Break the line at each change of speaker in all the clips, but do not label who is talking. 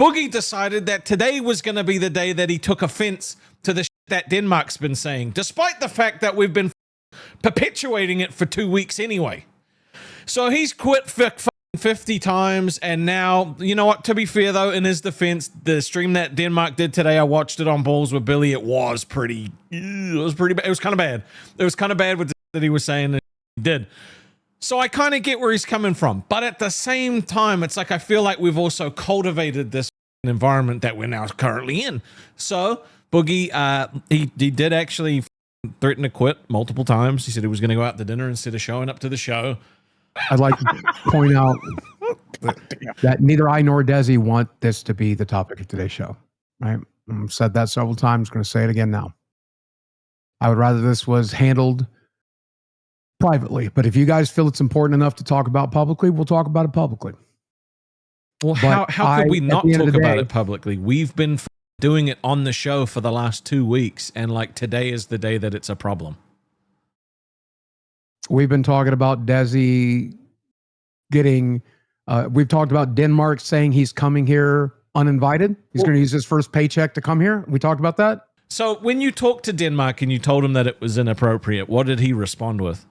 Boogie decided that today was going to be the day that he took offense to the shit that Denmark's been saying, despite the fact that we've been perpetuating it for 2 weeks anyway. So he's quit 50 times, and now, you know what, to be fair though, in his defense, the stream that Denmark did today, I watched it on Balls with Billy. It was pretty bad. It was kind of bad. It was kind of bad with the that he was saying that he did. So I kind of get where he's coming from. But at the same time, it's like I feel like we've also cultivated this environment that we're now currently in. So Boogie, he did actually threaten to quit multiple times. He said he was going to go out to dinner instead of showing up to the show.
I'd like to point out that neither I nor Desi want this to be the topic of today's show. Right? I've said that several times. Going to say it again now. I would rather this was handled privately, but if you guys feel it's important enough to talk about publicly, we'll talk about it publicly.
Well, how could we not talk about it publicly? We've been doing it on the show for the last 2 weeks, and like today is the day that it's a problem.
We've been talking about Desi getting, we've talked about Denmark saying he's coming here uninvited. He's going to use his first paycheck to come here. We talked about that.
So when you talked to Denmark and you told him that it was inappropriate, what did he respond with?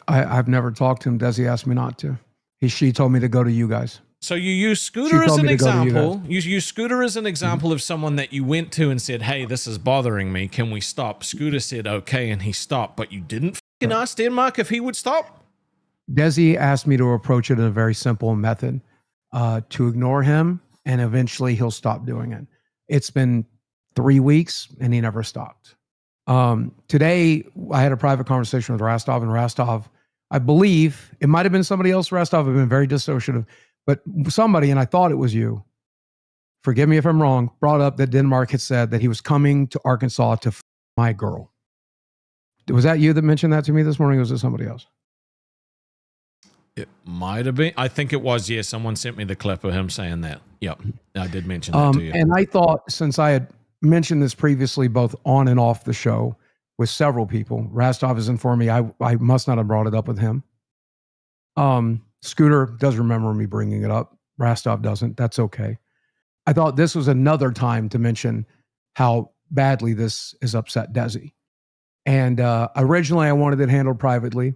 I've never talked to him. Desi asked me not to. She told me to go to you guys.
So you use Scooter as an example. You use Scooter as an example of someone that you went to and said, hey, this is bothering me. Can we stop? Scooter said, okay, and he stopped. But you didn't fucking ask Denmark if he would stop?
Desi asked me to approach it in a very simple method, to ignore him, and eventually he'll stop doing it. It's been 3 weeks, and he never stopped. Today, I had a private conversation with Rastov, and Rastov, I believe, it might have been somebody else, Rastov, have been very dissociative, but somebody, and I thought it was you, forgive me if I'm wrong, brought up that Denmark had said that he was coming to Arkansas to f my girl. Was that you that mentioned that to me this morning, or was it somebody else?
It might have been. I think it was, yeah. Someone sent me the clip of him saying that. Yep, I did mention that to you.
And I thought, since I had mentioned this previously, both on and off the show with several people, Rastov has informed me I must not have brought it up with him. Scooter does remember me bringing it up. Rastov doesn't. That's okay. I thought this was another time to mention how badly this has upset Desi. And originally I wanted it handled privately.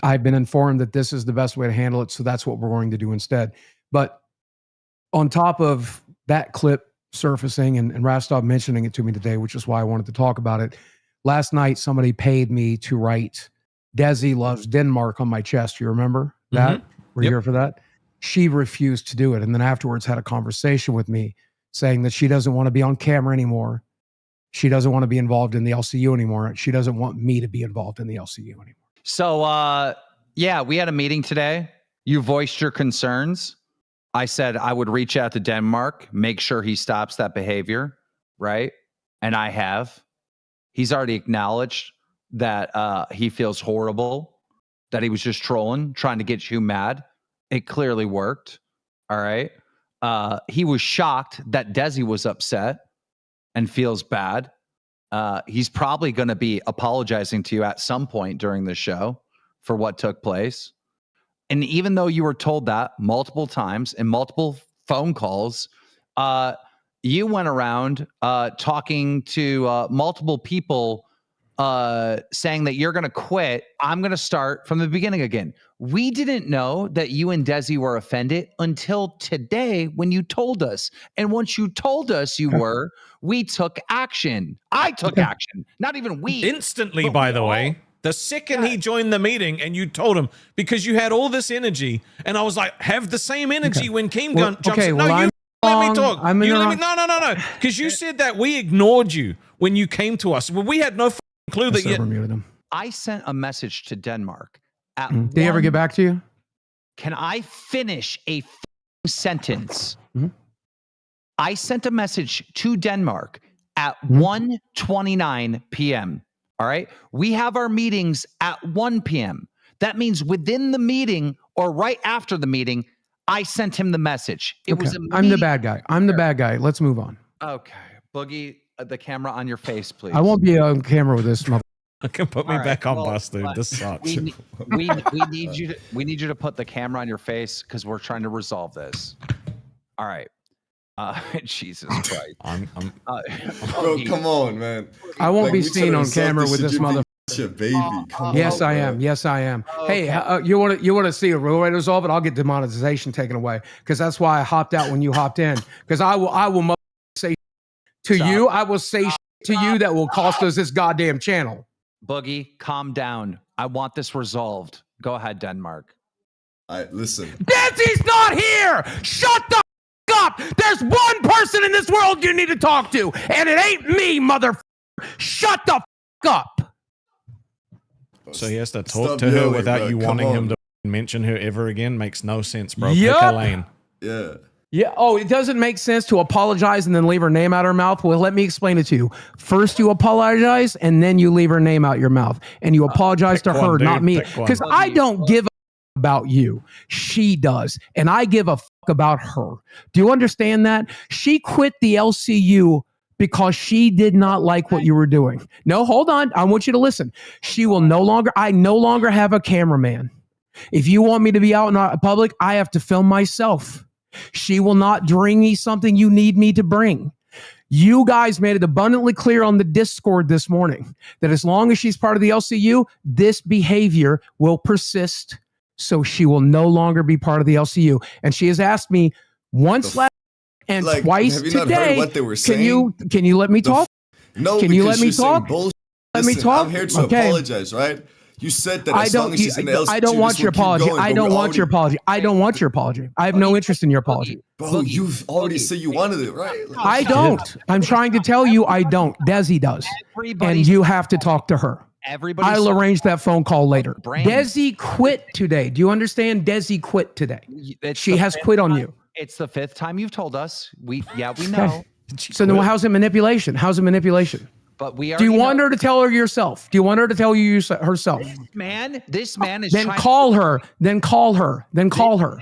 I've been informed that this is the best way to handle it, so that's what we're going to do instead. But on top of that clip surfacing and Rastov mentioning it to me today, which is why I wanted to talk about it, last night somebody paid me to write Desi loves Denmark on my chest. You remember that? Were you here for that? She refused to do it, and then afterwards had a conversation with me saying that she doesn't want to be on camera anymore. She doesn't want to be involved in the LCU anymore. She doesn't want me to be involved in the LCU anymore.
So, yeah, we had a meeting today. You voiced your concerns. I said I would reach out to Denmark, make sure he stops that behavior, right? And I have. He's already acknowledged that he feels horrible, that he was just trolling, trying to get you mad. It clearly worked, all right? He was shocked that Desi was upset and feels bad. He's probably going to be apologizing to you at some point during the show for what took place. And even though you were told that multiple times in multiple phone calls, you went around talking to multiple people saying that you're going to quit. I'm going to start from the beginning again. We didn't know that you and Desi were offended until today when you told us. And once you told us you were, we took action. I took action. Not even we.
Instantly, by the way. The second he joined the meeting and you told him, because you had all this energy, and I was like, have the same energy when Keem jumps in. No, you let me talk. No. Because you said that we ignored you when you came to us. Well, we had no clue that you...
I sent a message to Denmark.
Did they ever get back to you?
Can I finish a sentence? I sent a message to Denmark at 1:29 p.m. All right. We have our meetings at 1 p.m. That means within the meeting or right after the meeting, I sent him the message. It was
I'm the bad guy. I'm the bad guy. Let's move on.
Okay. Boogie, the camera on your face, please.
I won't be on camera with this.
I can put me back on bus, dude. This sucks.
We need you to put the camera on your face because we're trying to resolve this. All right. Jesus Christ.
I'm
Uh,
Bro,
Boogie,
come on, man.
I won't
Like,
be
we tryna
seen on
resort
camera
this
with
shit,
this
you
mother.
be your baby. Come
Yes,
on,
I
bro.
am. Yes, I am. Hey,
Okay.
you want to see a real way to resolve it? I'll get demonetization taken away because that's why I hopped out when you hopped in. Because I will say to
Stop.
you, I will say to you that will cost us this goddamn channel.
Boogie, calm down. I want this resolved. Go ahead, Denmark.
Listen.
Desi's not here. Shut the up. There's one person in this world you need to talk to, and it ain't me, mother. Shut the up.
So he has to talk
Stop
to her
yelling,
without
bro.
you
Come
wanting him
on.
to mention her ever again. Makes no sense, bro.
Yup.
Pick a lane.
Yeah.
Yeah. Oh, it doesn't make sense to apologize and then leave her name out her mouth. Well, let me explain it to you. First, you apologize, and then you leave her name out your mouth, and you apologize to
pick
her,
one,
not
dude.
me,
Pick one.
because I don't give a about you. She does, and I give a fuck about her. Do you understand that? She quit the LCU because she did not like what you were doing. No, hold on. I want you to listen. She will I no longer have a cameraman. If you want me to be out in public, I have to film myself. She will not bring me something you need me to bring. You guys made it abundantly clear on the Discord this morning that as long as she's part of the LCU, this behavior will persist. So she will no longer be part of the LCU. And she has asked me once last and
Like,
twice
have you not
today.
heard what they were saying?
Can you let me talk?
No,
Can you
because
let me
you're saying
talk?
bullshit.
Let me
Listen,
talk?
I'm here to
Okay.
apologize, right? You said that
I
as long
don't.
as she's in the LCU,
I don't want
this
your
will keep
apology.
going,
I
but
don't
we're
want your
already-
apology. I don't want your apology. I have no interest in your apology.
Bro,
Boogie,
you've already
Boogie.
said you wanted it, right? Like,
I don't. I'm trying to tell you I don't. Desi does. And you have to talk to her.
Everybody.
I'll arrange that phone call later.
Brain.
Desi quit today. Do you understand? Desi quit today. She has quit on you.
It's the fifth time you've told us. We know.
So then how's it manipulation? How's it manipulation?
But we are.
Do you want her to tell her yourself? Do you want her to tell you herself?
This man is
Then
trying
call her. Then call her. Then call her.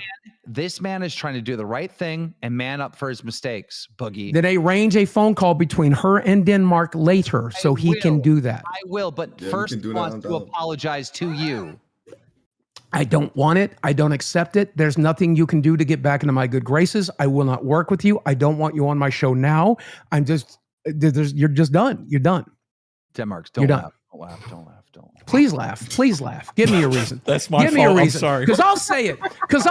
This man is trying to do the right thing and man up for his mistakes, Boogie.
Then arrange a phone call between her and Denmark later so he can do that.
I will, but
Yeah, we
first
can
he
do that
wants
on
to
down.
apologize to you.
I don't want it. I don't accept it. There's nothing you can do to get back into my good graces. I will not work with you. I don't want you on my show now. You're just done. You're done.
Denmark,
You're
don't
done.
laugh. Don't laugh. Don't laugh. Don't laugh.
Please laugh. Please laugh. Give me a reason.
That's my
Give me
fault.
a
I'm
reason.
sorry.
Because I'll say it. Because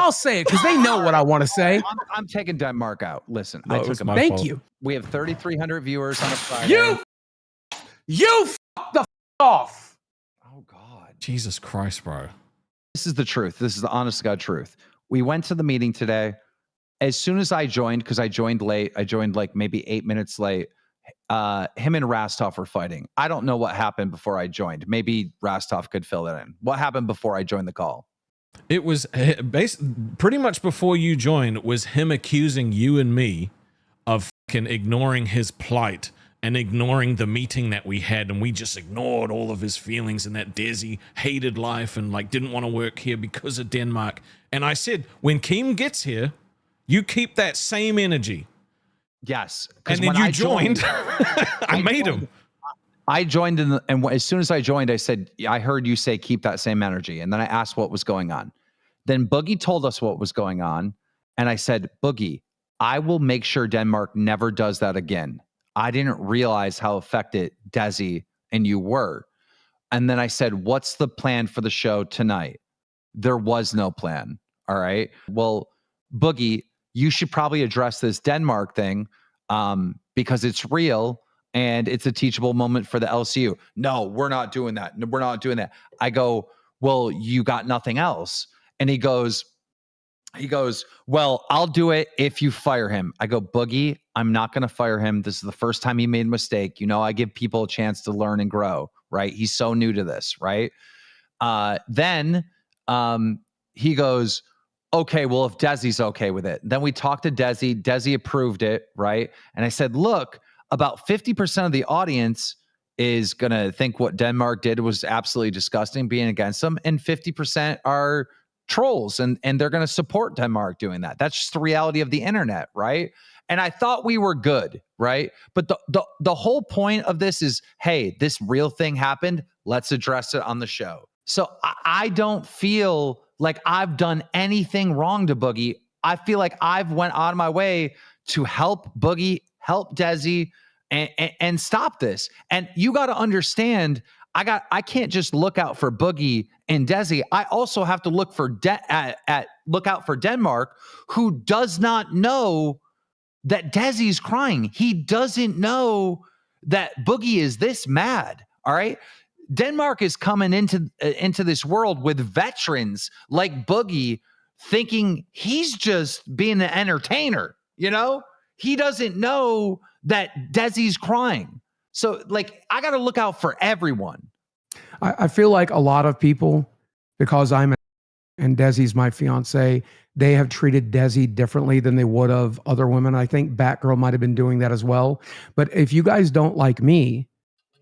they know what I want to say.
I'm taking Denmark out. Listen,
No,
I
it
took
was
him
my
out.
Thank
fault.
you.
We have 3,300 viewers on a Friday.
You fuck the off.
Oh God.
Jesus Christ, bro.
This is the truth. This is the honest to God truth. We went to the meeting today. As soon as I joined, because I joined late, I joined like maybe 8 minutes late. Him and Rastov were fighting. I don't know what happened before I joined. Maybe Rastov could fill it in. What happened before I joined the call?
It was pretty much before you joined was him accusing you and me of fucking ignoring his plight and ignoring the meeting that we had, and we just ignored all of his feelings and that Desi hated life and like didn't want to work here because of Denmark. And I said, when Keem gets here, you keep that same energy.
Yes.
And then you joined. I made him.
I joined and as soon as I joined, I said, I heard you say, keep that same energy. And then I asked what was going on. Then Boogie told us what was going on. And I said, Boogie, I will make sure Denmark never does that again. I didn't realize how affected Desi and you were. And then I said, what's the plan for the show tonight? There was no plan. All right. Well, Boogie, you should probably address this Denmark thing because it's real and it's a teachable moment for the LCU. No, we're not doing that. No, we're not doing that. I go, well, you got nothing else. And he goes, well, I'll do it if you fire him. I go, Boogie, I'm not going to fire him. This is the first time he made a mistake. You know, I give people a chance to learn and grow, right? He's so new to this, right? Then he goes, okay, well, if Desi's okay with it. Then we talked to Desi. Desi approved it, right? And I said, look, about 50% of the audience is going to think what Denmark did was absolutely disgusting, being against them. And 50% are trolls, and they're going to support Denmark doing that. That's just the reality of the internet, right? And I thought we were good, right? But the whole point of this is, hey, this real thing happened. Let's address it on the show. So I don't feel like I've done anything wrong to Boogie. I feel like I've went out of my way to help Boogie, help Desi, and stop this. And you got to understand, I can't just look out for Boogie and Desi. I also have to look for look out for Denmark, who does not know that Desi's crying. He doesn't know that Boogie is this mad. All right. Denmark is coming into this world with veterans like Boogie, thinking he's just being an entertainer. You know, he doesn't know that Desi's crying. So, like, I got to look out for everyone.
I feel like a lot of people, because and Desi's my fiance, they have treated Desi differently than they would have other women. I think Batgirl might have been doing that as well. But if you guys don't like me,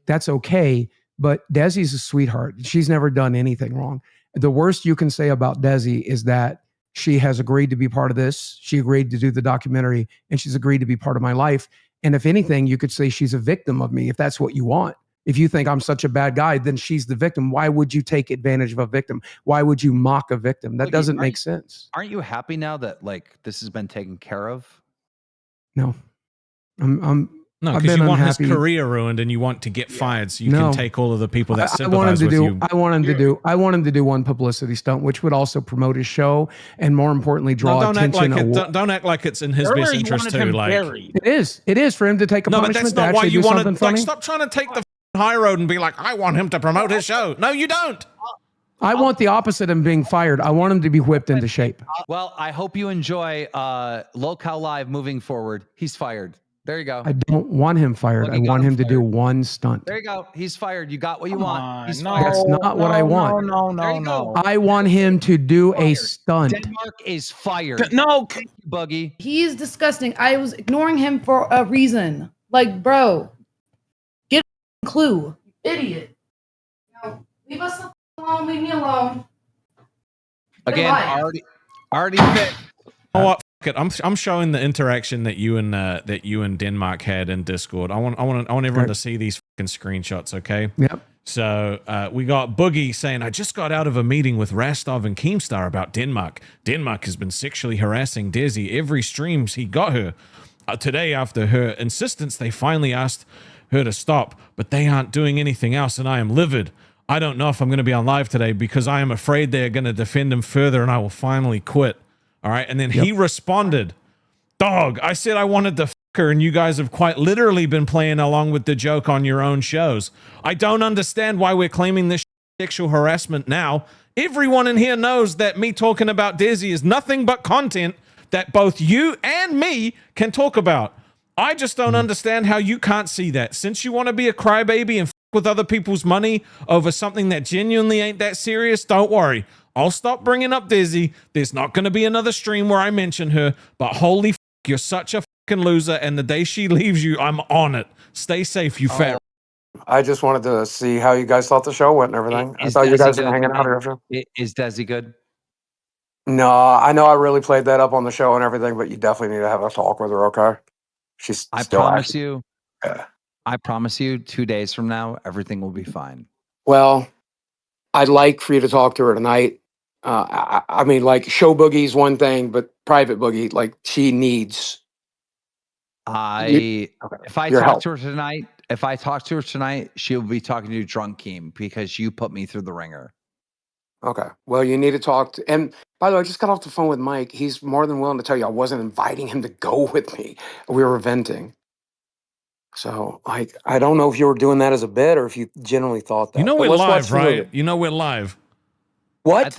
that's okay. But Desi's a sweetheart. She's never done anything wrong. The worst you can say about Desi is that she has agreed to be part of this. She agreed to do the documentary, and she's agreed to be part of my life. And if anything, you could say she's a victim of me, if that's what you want. If you think I'm such a bad guy, then she's the victim. Why would you take advantage of a victim? Why would you mock a victim? That doesn't make sense.
Aren't you happy now that, like, this has been taken care of?
No.
No, because you want his career ruined and you want to get fired so you can take all of the people that sympathize with you.
I want him to do one publicity stunt, which would also promote his show and, more importantly, draw attention.
Don't act like it's in his best interest too. Like,
it is for him to take a punishment.
But that's not why you want to. Like, stop trying to take the high road and be like, I want him to promote his show. No, you don't.
I want the opposite of being fired. I want him to be whipped into shape.
Well, I hope you enjoy Locale Live moving forward. He's fired. There you go.
I don't want him fired. I want him to do one stunt.
There you go. He's fired. You got what you want. He's
fired. That's not what I want.
No.
I want him to do a stunt.
Denmark is fired.
No,
Buggy.
He is disgusting. I was ignoring him for a reason. Like, bro, get a clue. Idiot. No, leave us alone. Leave me alone.
Again, already fit.
You know what? I'm showing the interaction that you and Denmark had in Discord. I want everyone to see these fucking screenshots, okay?
Yep.
So we got Boogie saying, I just got out of a meeting with Rastov and Keemstar about Denmark. Denmark has been sexually harassing Desi every streams he got her. Today, after her insistence, they finally asked her to stop, but they aren't doing anything else, and I am livid. I don't know if I'm going to be on live today because I am afraid they're going to defend him further and I will finally quit. All right. And then he responded, dog, I said I wanted to fuck her and you guys have quite literally been playing along with the joke on your own shows. I don't understand why we're claiming this sexual harassment now. Everyone in here knows that me talking about Desi is nothing but content that both you and me can talk about. I just don't understand how you can't see that. Since you want to be a crybaby and fuck with other people's money over something that genuinely ain't that serious, don't worry. I'll stop bringing up Desi. There's not going to be another stream where I mention her, but holy f***, you're such a fucking loser, and the day she leaves you, I'm on it. Stay safe, you fat.
I just wanted to see how you guys thought the show went and everything. I thought you guys were hanging out after.
Is Desi good?
No, I know I really played that up on the show and everything, but you definitely need to have a talk with her, okay?
I promise you 2 days from now, everything will be fine.
Well, I'd like for you to talk to her tonight. I mean, like, show Boogie's one thing, but private Boogie, like, she needs.
If I talk to her tonight, she'll be talking to Drunk Keem because you put me through the ringer.
Okay. Well, you need to talk to. And by the way, I just got off the phone with Mike. He's more than willing to tell you I wasn't inviting him to go with me. We were venting. So, like, I don't know if you were doing that as a bit or if you genuinely thought that.
You know we're live, right? You know we're live.
What?